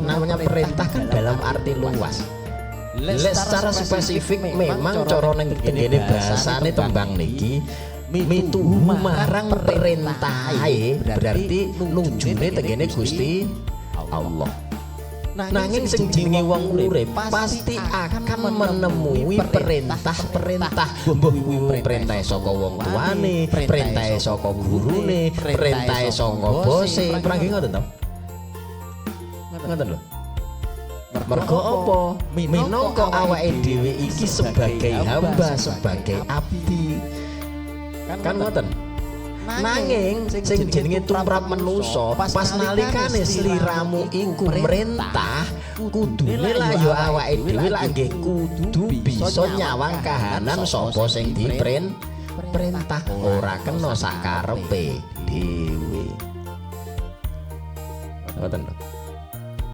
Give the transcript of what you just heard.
namanya perintah kan dalam arti luas. Secara spesifik memang cara ning tengene bahasane tembang niki mituhu marang perintahe berarti nunjune tengene Gusti Allah. Nanging sing jenenge wong urip pasti akan menemui perintah-perintah, mbuh perintah saka wong tuane, perintah saka gurune, perintah saka bose. Prangge ngoten to? Ngoten lho. Mergo apa? Minangka awake dhewe iki sebagai hamba, sebagai abdi. Kan ngoten. Nanging sing jenenge tumrap manusa pas nalikane sliramu iku merintah kudune lah ya awake dhewe lagi kudu bisa nyawang kahanan sapa sing diperintah ora kena sakarepe dhewe. Ngoten lho.